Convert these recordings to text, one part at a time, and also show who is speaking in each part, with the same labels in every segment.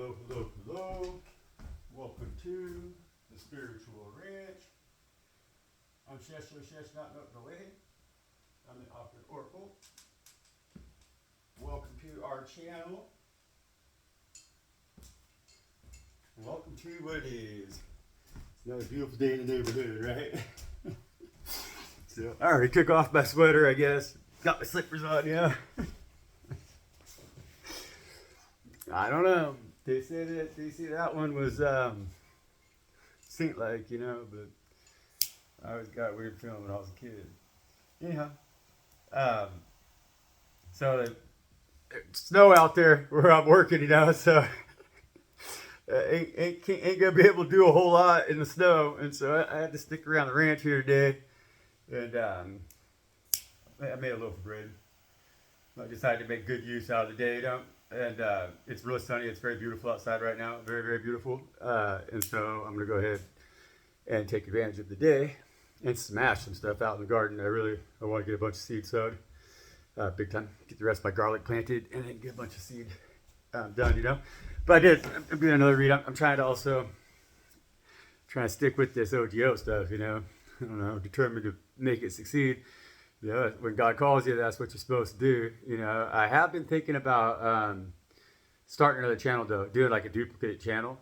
Speaker 1: Hello. Welcome to the Spiritual Ranch. I'm Shesh Not the Way. I'm the Awkward Oracle. Welcome to our channel. Welcome to what it is. It's another beautiful day in the neighborhood, right? So I already took off my sweater, I guess. Got my slippers on, yeah. I don't know. They said that one was saint-like, you know, but I always got a weird feeling when I was a kid. Anyhow, so it's snow out there where I'm working, you know, so ain't gonna be able to do a whole lot in the snow, and so I had to stick around the ranch here today, and I made a loaf of bread. I decided to make good use out of the day, you know. And it's really sunny. It's very beautiful outside right now. Very, very beautiful. And so I'm going to go ahead and take advantage of the day and smash some stuff out in the garden. I want to get a bunch of seed sowed. Big time. Get the rest of my garlic planted and then get a bunch of seed done, you know. But I'm doing another read. I'm trying to stick with this OGO stuff, you know. I don't know, determined to make it succeed. You know, when God calls you, that's what you're supposed to do. You know, I have been thinking about starting another channel, though, doing like a duplicate channel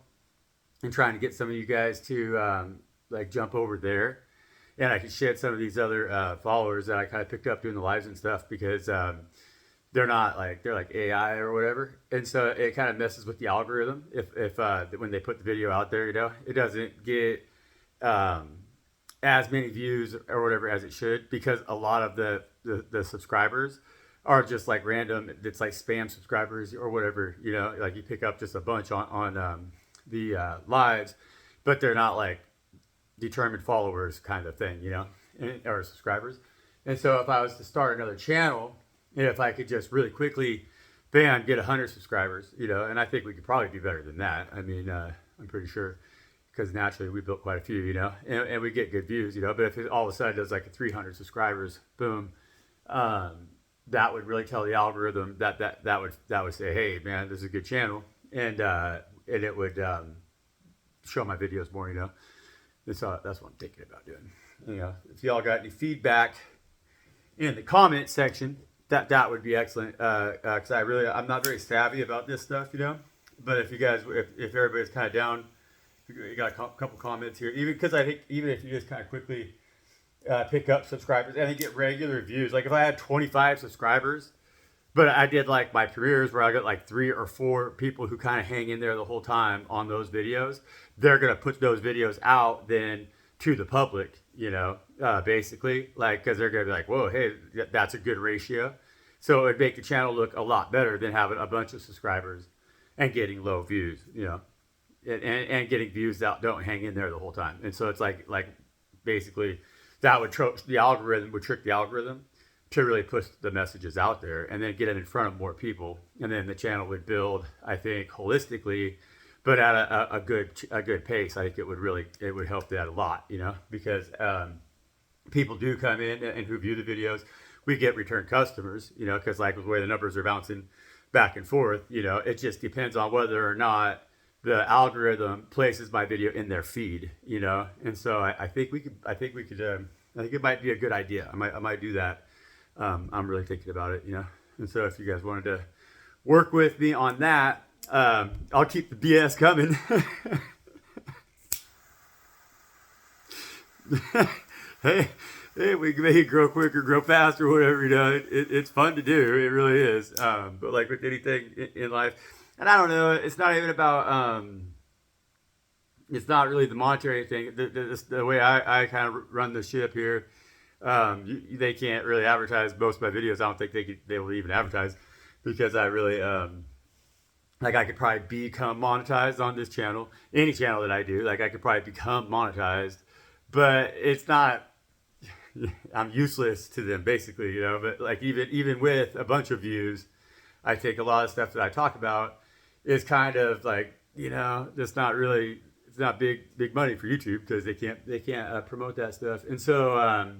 Speaker 1: and trying to get some of you guys to like jump over there. And I can shed some of these other followers that I kind of picked up doing the lives and stuff because they're like AI or whatever. And so it kind of messes with the algorithm if when they put the video out there, you know, it doesn't get as many views or whatever as it should, because a lot of the subscribers are just like random. It's like spam subscribers or whatever, you know, like you pick up just a bunch on the lives, but they're not like determined followers kind of thing, you know, or subscribers. And so if I was to start another channel, and if I could just really quickly, bam, get 100 subscribers, you know, and I think we could probably do better than that. I mean, I'm pretty sure, because naturally we built quite a few, you know, and we get good views, you know. But if it all of a sudden does like a 300 subscribers, boom, that would really tell the algorithm that would say, hey man, this is a good channel, and it would show my videos more, you know. And so that's what I'm thinking about doing. You know, if y'all got any feedback in the comment section, that would be excellent. Because I'm not very savvy about this stuff, you know. But if you guys, if everybody's kind of down. You got a couple comments here, even because I think even if you just kind of quickly pick up subscribers and then get regular views, like if I had 25 subscribers, but I did like my careers where I got like 3 or 4 people who kind of hang in there the whole time on those videos, they're going to put those videos out then to the public, you know, basically, like, because they're going to be like, whoa, hey, that's a good ratio. So it would make the channel look a lot better than having a bunch of subscribers and getting low views, you know. And getting views that don't hang in there the whole time. And so it's like basically that would trick the algorithm to really push the messages out there and then get it in front of more people. And then the channel would build, I think, holistically, but at a good pace. I think it would help that a lot, you know, because people do come in and who view the videos. We get return customers, you know, because like the way the numbers are bouncing back and forth, you know, it just depends on whether or not the algorithm places my video in their feed, you know, and so I think it might be a good idea. I might do that. I'm really thinking about it, you know, and so if you guys wanted to work with me on that, I'll keep the BS coming. hey, we can make it grow quicker, grow faster, whatever, you know. It's fun to do. It really is. But like with anything in life. And I don't know, it's not even about, it's not really the monetary thing. The way I kind of run the ship here, they can't really advertise most of my videos. I don't think they will even advertise, because I really, like I could probably become monetized on this channel. Any channel that I do, like I could probably become monetized, but it's not, I'm useless to them basically, you know. But like even with a bunch of views, I think a lot of stuff that I talk about is kind of like, you know, it's not big money for YouTube, because they can't promote that stuff. And so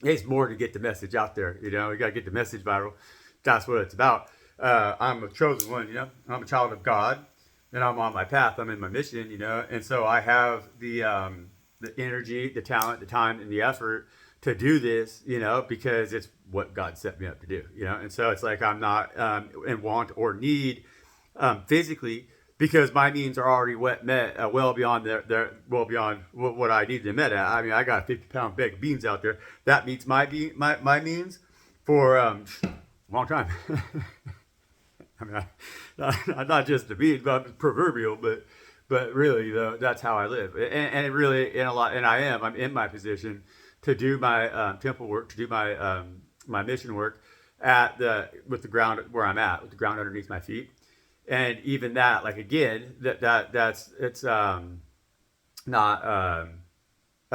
Speaker 1: it's more to get the message out there, you know. We got to get the message viral. That's what it's about. I'm a chosen one, you know. I'm a child of God. and I'm on my path. I'm in my mission, you know, and so I have the energy, the talent, the time, and the effort to do this, you know, because it's what God set me up to do, you know. And so it's like I'm not in want or need physically, because my means are already met well beyond well beyond what I need to met at. I mean, I got a 50-pound bag of beans out there that meets my means for a long time. I mean, not just the beans, but proverbial, but really, though, that's how I live, and it really in a lot, and I'm in my position to do my temple work, to do my mission work with the ground where I'm at, with the ground underneath my feet. And even that, like, again, it's not a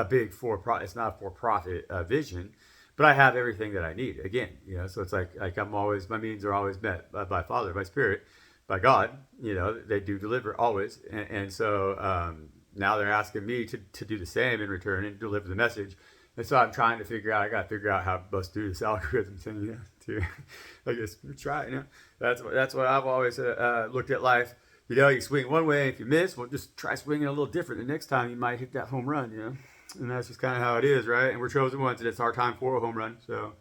Speaker 1: big it's not a for-profit vision, but I have everything that I need. Again, you know, so it's like my means are always met by Father, by Spirit, by God. You know, they do deliver always, and so now they're asking me to do the same in return and deliver the message. And so I'm trying to figure out. I got to figure out how to do this algorithm thing, you know, to I guess try. You know, that's what I've always looked at life. You know, you swing one way. If you miss, well, just try swinging a little different. The next time you might hit that home run. You know, and that's just kind of how it is, right? And we're chosen ones, and it's our time for a home run. So,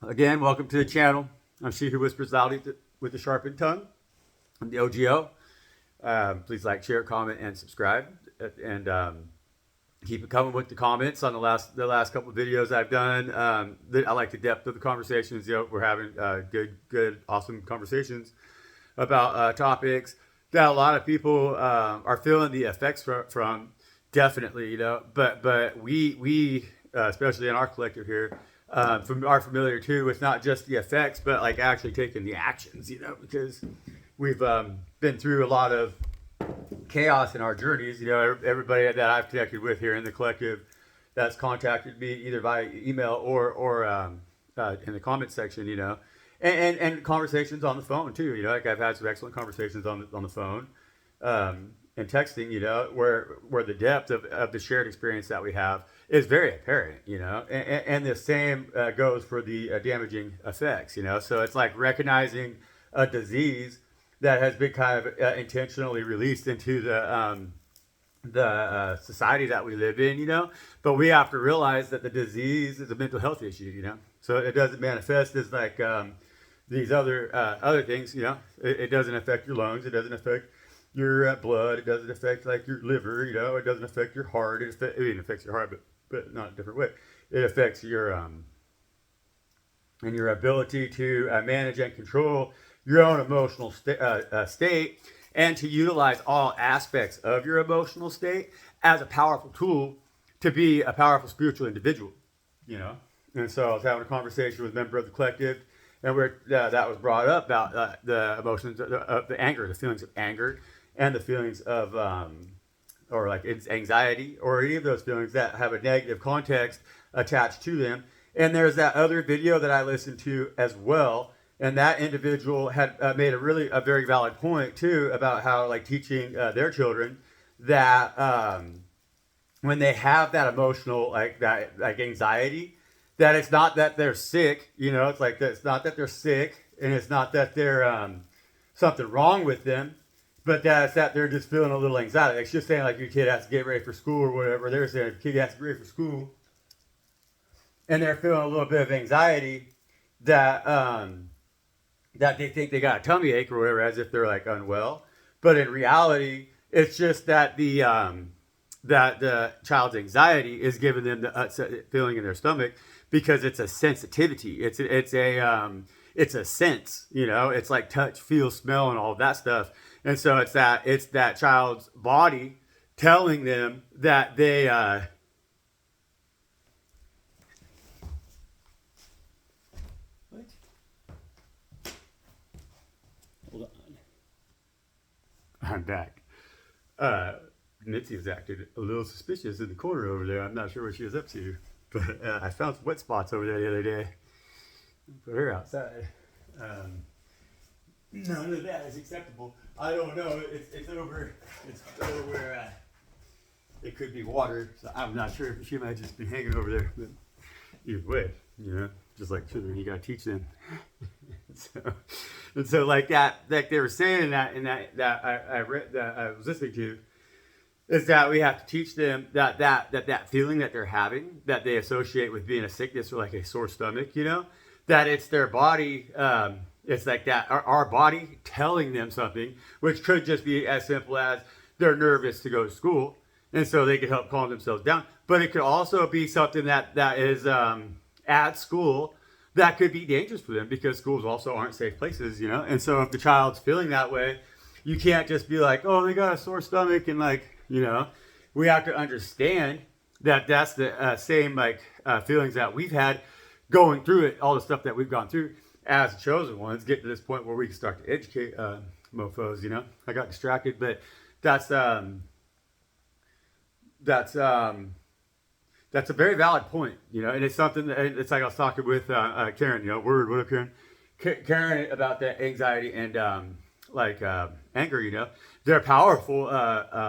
Speaker 1: again, welcome to the channel. I'm She Who Whispers Loudly with the Sharpened Tongue. I'm the OGO. Please like, share, comment, and subscribe. And keep it coming with the comments on the last couple of videos I've done. I like the depth of the conversations. You know, we're having good, awesome conversations about topics that a lot of people are feeling the effects from. Definitely, you know. But we especially in our collective here, are familiar too with not just the effects, but like actually taking the actions. You know, because we've been through a lot of chaos in our journeys. You know, everybody that I've connected with here in the collective that's contacted me either via email or in the comment section, you know, and conversations on the phone too. You know, like I've had some excellent conversations on the phone and texting, you know, where the depth of the shared experience that we have is very apparent, you know, and the same goes for the damaging effects, you know. So it's like recognizing a disease that has been kind of intentionally released into the society that we live in, you know. But we have to realize that the disease is a mental health issue, you know. So it doesn't manifest as like these other things, you know. It doesn't affect your lungs. It doesn't affect your blood. It doesn't affect like your liver, you know. It doesn't affect your heart. It affects your heart, but not a different way. It affects your and your ability to manage and control your own emotional state, and to utilize all aspects of your emotional state as a powerful tool to be a powerful spiritual individual, you know. And so I was having a conversation with a member of the collective, and that was brought up about the emotions of the anger, the feelings of anger, and the feelings of or like it's anxiety, or any of those feelings that have a negative context attached to them. And there's that other video that I listened to as well, and that individual had made a very valid point too about how like teaching their children that when they have that emotional like anxiety, that it's not that they're sick, you know. It's like that it's not that they're sick, and it's not that they're something wrong with them, but that's that they're just feeling a little anxiety. Like she's saying, like your kid has to get ready for school or whatever. They're saying your kid has to get ready for school, and they're feeling a little bit of anxiety that that they think they got a tummy ache or whatever, as if they're like unwell. But in reality, it's just that that the child's anxiety is giving them the feeling in their stomach, because it's a sensitivity. It's a sense, you know. It's like touch, feel, smell, and all of that stuff. And so it's that child's body telling them that they what? Hold on. I'm back. Mitzi was acting a little suspicious in the corner over there. I'm not sure what she was up to, but I found some wet spots over there the other day. Put her outside. None of that is acceptable. I don't know. It's over. It's over where it could be water. So I'm not sure if she might just be hanging over there. But either way, you know, just like children, you got to teach them. So like that, like they were saying in that I read that I was listening to, is that we have to teach them that feeling that they're having, that they associate with being a sickness or like a sore stomach, that it's their body. It's like that our body telling them something, which could just be as simple as they're nervous to go to school, and so they can help calm themselves down. But it could also be something that is at school that could be dangerous for them, because schools also aren't safe places, And so if the child's feeling that way, you can't just be like, oh, they got a sore stomach, and like, we have to understand that that's the same feelings that we've had going through it, all the stuff that we've gone through as chosen ones, get to this point where we can start to educate mofos. I got distracted, but that's a very valid point, and it's something that it's like I was talking with Karen, what up, Karen? Karen, about that anxiety and anger, they're powerful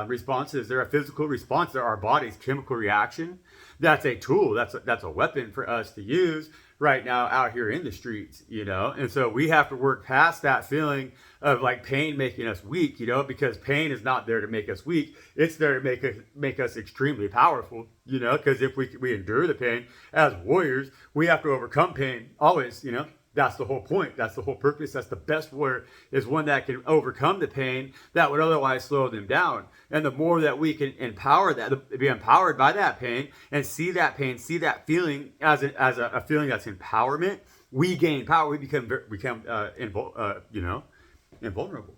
Speaker 1: responses. They're a physical response. They're our body's chemical reaction. That's a tool. That's a weapon for us to use right now out here in the streets, And so we have to work past that feeling of like pain making us weak, because pain is not there to make us weak. It's there to make us extremely powerful, because if we endure the pain as warriors, we have to overcome pain always, That's the whole point. That's the whole purpose. That's the best warrior, is one that can overcome the pain that would otherwise slow them down. And the more that we can empower that, be empowered by that pain, and see that pain, see that feeling as a feeling that's empowerment, we gain power. We become invulnerable.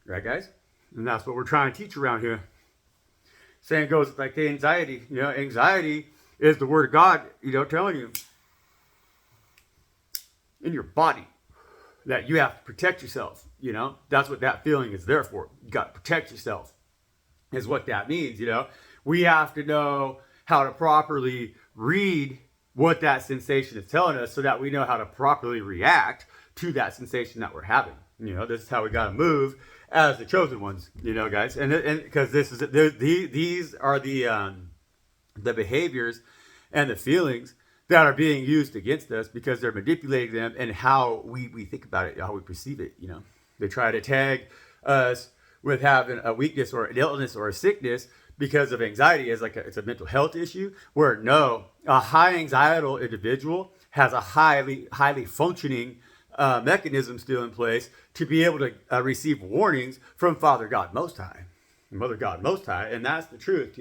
Speaker 1: Right, guys? And that's what we're trying to teach around here. Saying goes like the anxiety. Anxiety is the word of God, telling you in your body that you have to protect yourself. That's what that feeling is there for. You got to protect yourself, is what that means. We have to know how to properly read what that sensation is telling us, so that we know how to properly react to that sensation that we're having. This is how we got to move as the chosen ones, guys. And because these are the behaviors and the feelings that are being used against us, because they're manipulating them and how we think about it, how we perceive it. They try to tag us with having a weakness or an illness or a sickness because of anxiety as it's a mental health issue, where no, a high anxietal individual has a highly functioning mechanism still in place to be able to receive warnings from Father God Most High, Mother God Most High. And that's the truth,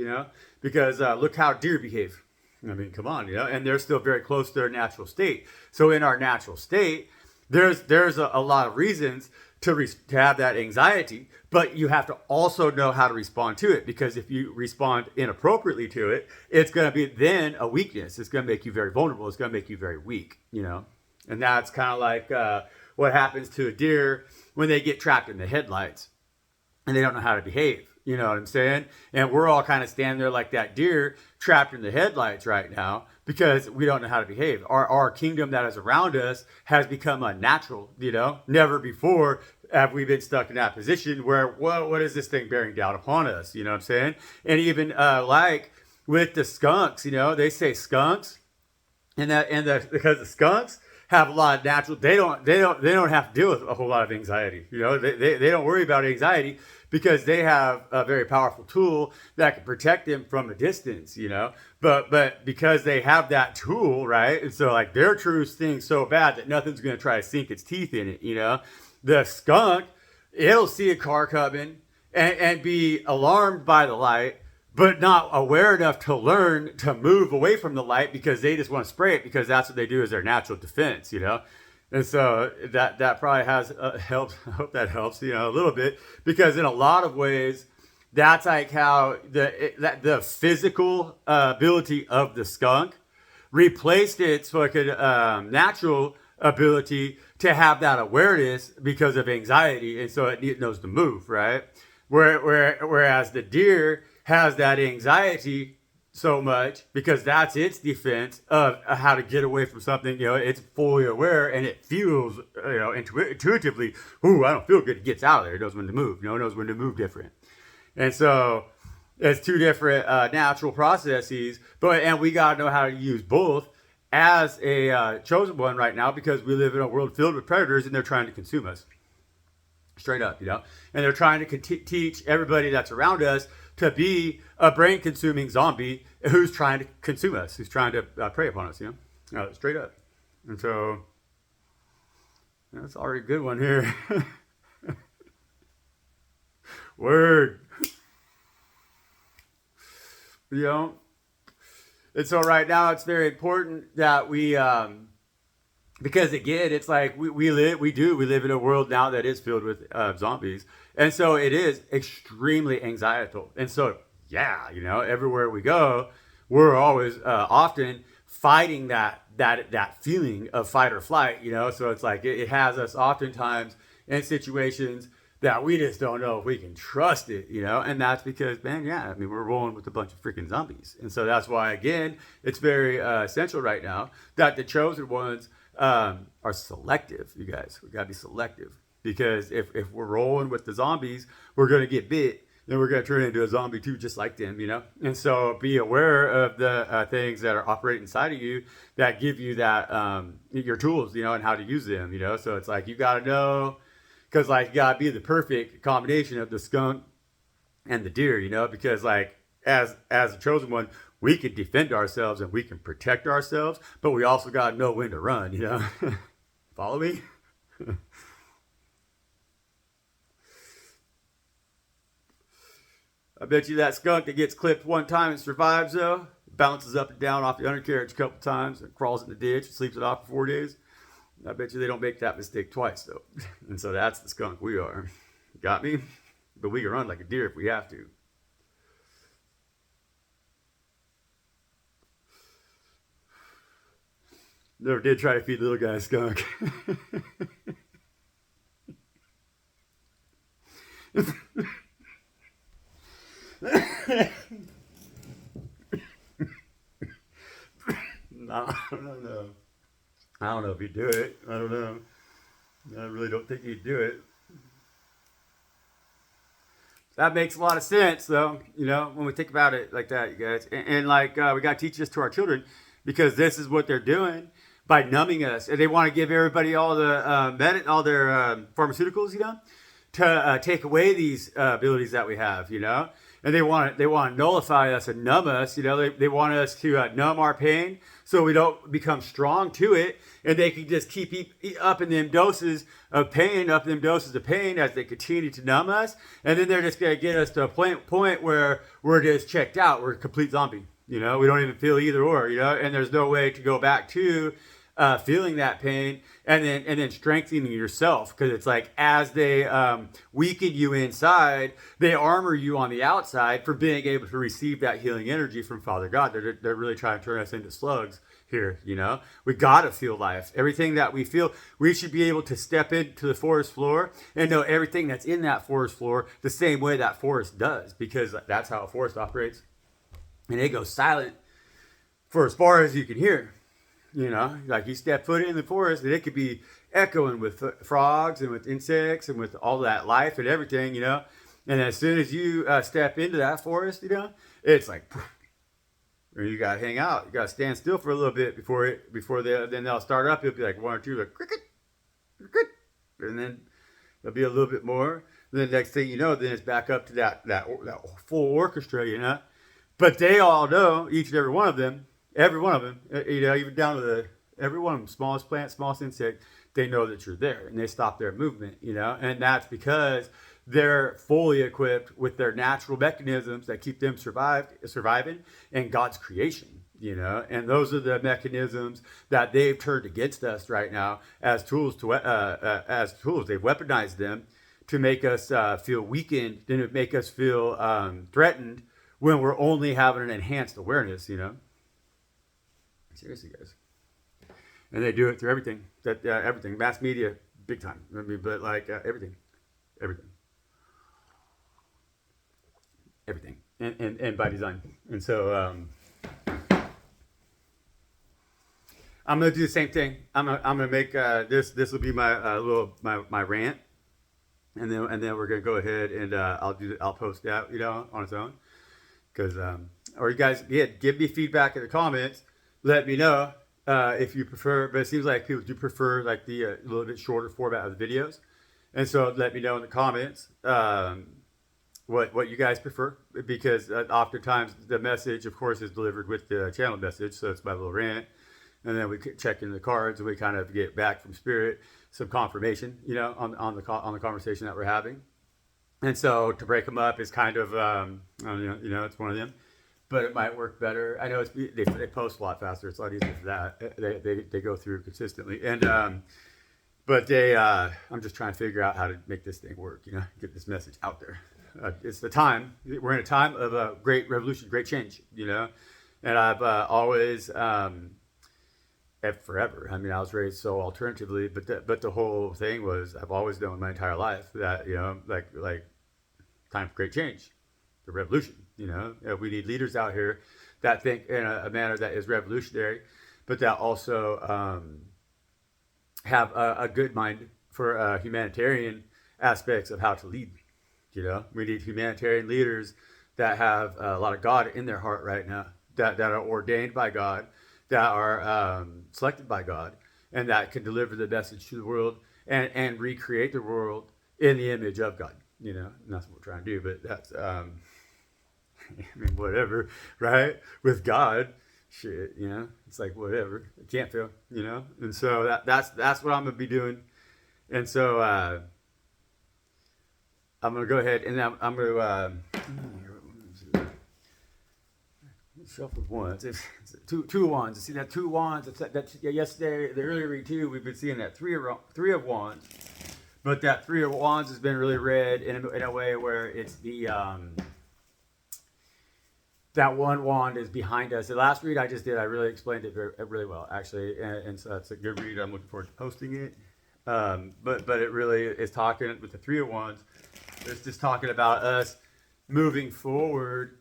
Speaker 1: because look how deer behave. I mean, come on, and they're still very close to their natural state. So in our natural state, there's a lot of reasons to have that anxiety, but you have to also know how to respond to it, because if you respond inappropriately to it, it's going to be then a weakness. It's going to make you very vulnerable. It's going to make you very weak, and that's kind of like what happens to a deer when they get trapped in the headlights and they don't know how to behave. You know what I'm saying? And we're all kind of standing there like that deer trapped in the headlights right now, because we don't know how to behave. Our kingdom that is around us has become unnatural, Never before have we been stuck in that position where, what is this thing bearing down upon us? You know what I'm saying? And even like with the skunks, they say skunks, because the skunks have a lot of natural, they don't have to deal with a whole lot of anxiety. They don't worry about anxiety, because they have a very powerful tool that can protect them from a distance, but because they have that tool, right? And so like their true sting's so bad that nothing's going to try to sink its teeth in it. The skunk, it'll see a car coming and be alarmed by the light, but not aware enough to learn to move away from the light, because they just want to spray it, because that's what they do as their natural defense, And so that probably has helped. I hope that helps, a little bit, because in a lot of ways, that's like how the physical ability of the skunk replaced its fucking natural ability to have that awareness because of anxiety, and so it knows to move, right? Whereas the deer has that anxiety so much because that's its defense of how to get away from something. It's fully aware, and it feels, intuitively, ooh, I don't feel good. It gets out of there. It knows when to move. It knows when to move different. And so it's two different natural processes, and we got to know how to use both as a chosen one right now because we live in a world filled with predators and they're trying to consume us. Straight up, and they're trying to teach everybody that's around us to be a brain-consuming zombie who's trying to consume us, who's trying to prey upon us, straight up. And so that's already a good one here. Word. And so right now it's very important that we because again, it's like we live in a world now that is filled with zombies. And so it is extremely anxietal. And so, everywhere we go, we're always often fighting that feeling of fight or flight, So it's like it has us oftentimes in situations that we just don't know if we can trust it, And that's because, we're rolling with a bunch of freaking zombies. And so that's why, again, it's very essential right now that the chosen ones are selective, you guys. We gotta be selective because if we're rolling with the zombies, we're gonna get bit, then we're gonna turn into a zombie too, just like them, And so be aware of the things that are operating inside of you that give you that your tools, and how to use them, So it's like you gotta know, because like you gotta be the perfect combination of the skunk and the deer, because like as a chosen one, we can defend ourselves and we can protect ourselves, but we also got to know when to run, Follow me? I bet you that skunk that gets clipped one time and survives, though, bounces up and down off the undercarriage a couple times and crawls in the ditch and sleeps it off for 4 days. I bet you they don't make that mistake twice, though. And so that's the skunk we are. Got me? But we can run like a deer if we have to. Never did try to feed the little guy a skunk. I don't know. I don't know if he'd do it. I don't know. I really don't think he'd do it. That makes a lot of sense, though, when we think about it like that, you guys. And like, we got to teach this to our children because this is what they're doing by numbing us. And they want to give everybody all the all their pharmaceuticals, to take away these abilities that we have, And they want to nullify us and numb us, They want us to numb our pain so we don't become strong to it. And they can just keep upping them doses of pain, as they continue to numb us. And then they're just going to get us to a point where we're just checked out. We're a complete zombie, We don't even feel either or, And there's no way to go back to feeling that pain and then strengthening yourself, because it's like as they weaken you inside, they armor you on the outside for being able to receive that healing energy from Father God. They're really trying to turn us into slugs here. We gotta feel life. Everything that we feel, we should be able to step into the forest floor and know everything that's in that forest floor the same way that forest does, because that's how a forest operates. And it goes silent for as far as you can hear. Like you step foot in the forest and it could be echoing with frogs and with insects and with all that life and everything, And as soon as you step into that forest, it's like, you got to hang out. You got to stand still for a little bit then they'll start up. It'll be like one or two, like cricket, cricket. And then there'll be a little bit more. And then the next thing you know, then it's back up to that full orchestra, But they all know, each and every one of them, even down to every one of them, smallest plant, smallest insect, they know that you're there and they stop their movement, and that's because they're fully equipped with their natural mechanisms that keep them surviving in God's creation, and those are the mechanisms that they've turned against us right now as tools. They've weaponized them to make us feel weakened, and to make us feel threatened when we're only having an enhanced awareness, Seriously, guys. And they do it through everything. Everything. Mass media, big time. But like everything. And by design. And so I'm gonna do the same thing. I'm gonna make this will be my my rant, and then we're gonna go ahead and I'll post that on its own, because or you guys give me feedback in the comments. Let me know if you prefer, but it seems like people do prefer like the a little bit shorter format of the videos. And so let me know in the comments what you guys prefer, because oftentimes the message, of course, is delivered with the channel message. So it's my little rant, and then we check in the cards and we kind of get back from spirit some confirmation, on the conversation that we're having. And so to break them up is kind of it's one of them, but it might work better. I know they post a lot faster. It's a lot easier for that. They go through consistently, and but I'm just trying to figure out how to make this thing work. Get this message out there. It's the time. We're in a time of a great revolution, great change. And I've always forever. I mean, I was raised so alternatively, but the whole thing was I've always known my entire life that like time for great change, the revolution. We need leaders out here that think in a manner that is revolutionary, but that also have a good mind for humanitarian aspects of how to lead. We need humanitarian leaders that have a lot of God in their heart right now, that are ordained by God, that are selected by God, and that can deliver the message to the world and recreate the world in the image of God. And that's what we're trying to do. But that's, I mean, whatever, right? With God, shit, it's like whatever. It can't fail, And so that's what I'm gonna be doing. And so I'm gonna go ahead and I'm gonna shuffled wands. It's two wands. You see that two wands? That's yesterday, the earlier read too. We've been seeing that three of wands, but that three of wands has been really read in a way where it's the that one wand is behind us. The last read I just did, I really explained it really well, actually, and so that's a good read. I'm looking forward to posting it. But it really is talking with the three of wands. It's just talking about us moving forward,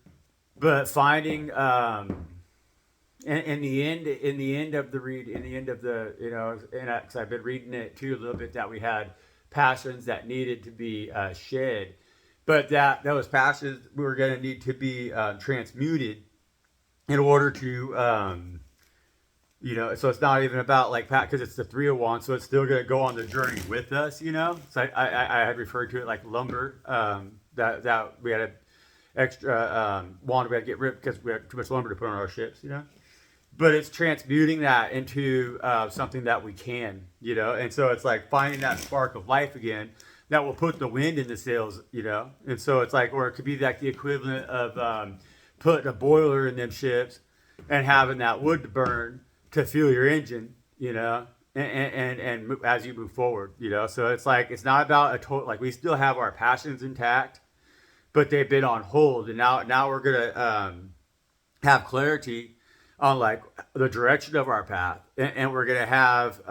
Speaker 1: but finding in the end of the read, in the end of the and because I've been reading it too a little bit, that we had passions that needed to be shed, but that those passions were going to need to be transmuted in order to so it's not even about like because it's the three of wands, so it's still going to go on the journey with us. So I had referred to it like lumber, that we had a extra wand we had to get rid of because we had too much lumber to put on our ships, but it's transmuting that into something that we can, and so it's like finding that spark of life again that will put the wind in the sails, and so it's like, or it could be like the equivalent of putting a boiler in them ships and having that wood to burn to fuel your engine, and as you move forward, so it's like, it's not about a total, like we still have our passions intact, but they've been on hold, and now we're gonna have clarity on like the direction of our path, and we're gonna have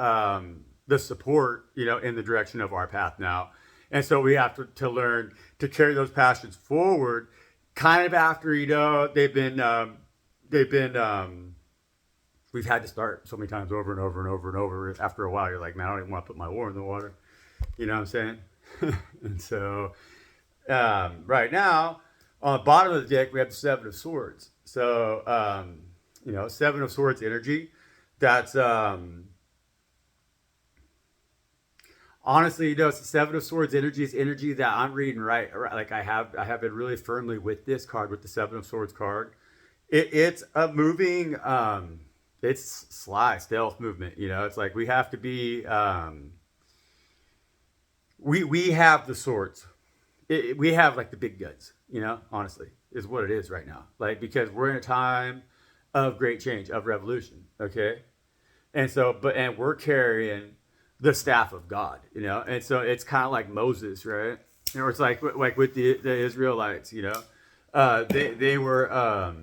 Speaker 1: the support, in the direction of our path now, and so we have to learn to carry those passions forward, kind of after they've been we've had to start so many times over and over and over and over. After a while, you're like, man, I don't even want to put my oar in the water. You know what I'm saying? And so right now, on the bottom of the deck, we have the Seven of Swords. So, Seven of Swords energy. That's honestly, it's the Seven of Swords energy is energy that I'm reading right. Like I have been really firmly with this card, with the Seven of Swords card. It's a moving. It's sly stealth movement. It's like we have to be. We have the swords. We have like the big guns. Honestly, is what it is right now. Like, because we're in a time of great change, of revolution. Okay, and so and we're carrying the staff of God. And so it's kind of like Moses, right? Or it's like with the Israelites. They were.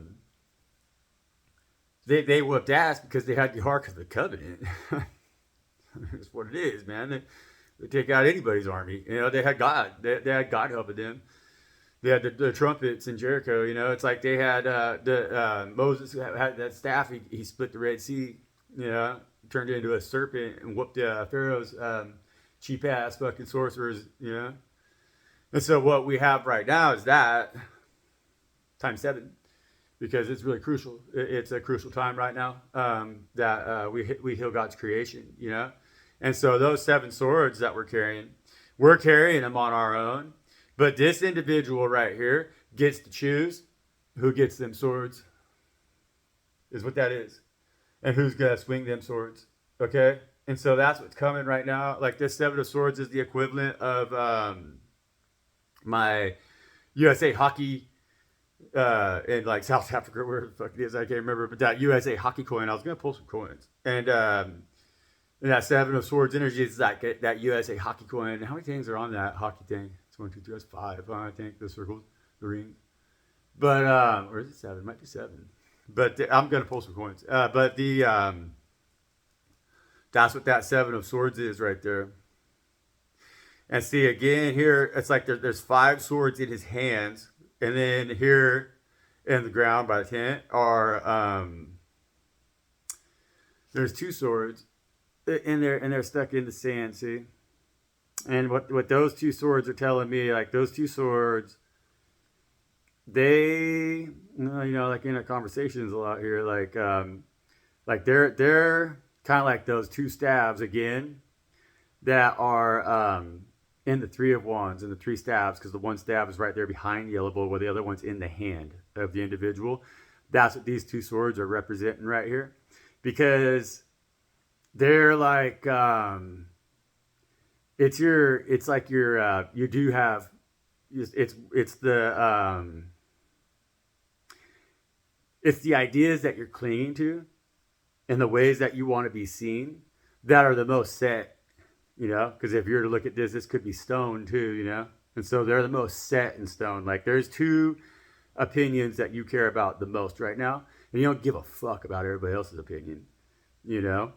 Speaker 1: They whooped ass because they had the Ark of the Covenant. That's what it is, man. They take out anybody's army. They had God. They had God helping them. They had the trumpets in Jericho. It's like they had Moses had that staff. He split the Red Sea. Turned it into a serpent and whooped Pharaoh's cheap ass fucking sorcerers. And so what we have right now is that times 7. because it's really crucial. It's a crucial time right now, that we heal God's creation, you know. And so those 7 swords that we're carrying them on our own. But this individual right here gets to choose who gets them swords, is what that is, and who's gonna swing them swords. Okay, and so that's what's coming right now. Like this 7 of swords is the equivalent of my USA hockey in like South Africa, where the fuck it is, I can't remember, but that USA hockey coin, I was gonna pull some coins, and that 7 of swords energy is like that USA hockey coin. How many things are on that hockey thing? It's 1, 2, 3, that's 5. I think the circles, the rings, but or is it 7? It might be 7. But I'm gonna pull some coins. But the that's what that 7 of swords is right there. And see again here, it's like there's 5 swords in his hands, and then here in the ground by the tent are there's 2 swords in there, and they're stuck in the sand. See, and what those 2 swords are telling me, like those 2 swords, they, you know, like in our conversations a lot here, like they're kind of like those 2 stabs again that are in the 3 of wands and the 3 stabs, because the 1 stab is right there behind the elbow where the other one's in the hand of the individual. That's what these 2 swords are representing right here, because they're like it's like you do have, it's the ideas that you're clinging to and the ways that you want to be seen that are the most set, you know, because if you're to look at this could be stone too, you know, and so they're the most set in stone. Like there's 2 opinions that you care about the most right now, and you don't give a fuck about everybody else's opinion, you know.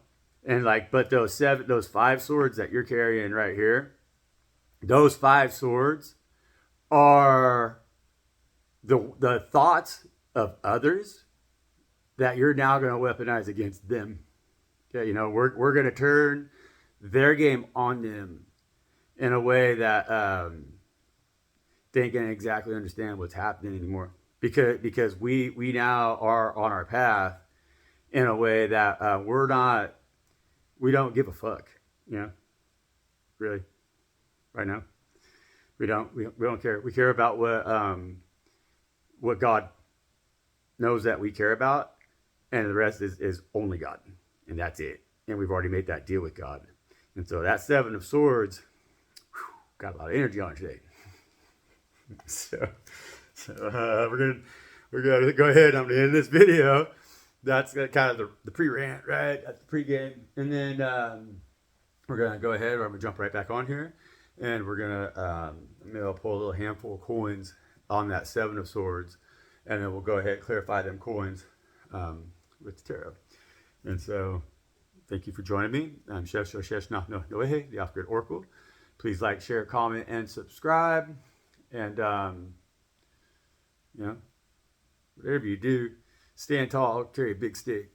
Speaker 1: And like, but those 5 swords that you're carrying right here, those 5 swords are the thoughts of others that you're now going to weaponize against them. Okay, you know, we're going to turn their game on them in a way that they can't exactly understand what's happening anymore, because we now are on our path in a way that we don't give a fuck, you know, really, right now. We don't care. We care about what God knows that we care about, and the rest is only God, and that's it. And we've already made that deal with God. And so that 7 of swords, got a lot of energy on it today. so we're gonna go ahead. I'm gonna end this video. That's kind of the pre-rant, right? That's the pre-game, and then we're gonna go ahead. I'm gonna jump right back on here, and we're gonna pull a little handful of coins on that 7 of swords, and then we'll go ahead and clarify them coins with the tarot. And so, thank you for joining me. I'm Chef Shoshesh Nohe, the Off-Grid Oracle. Please like, share, comment, and subscribe. And you know, whatever you do, stand tall, carry a big stick.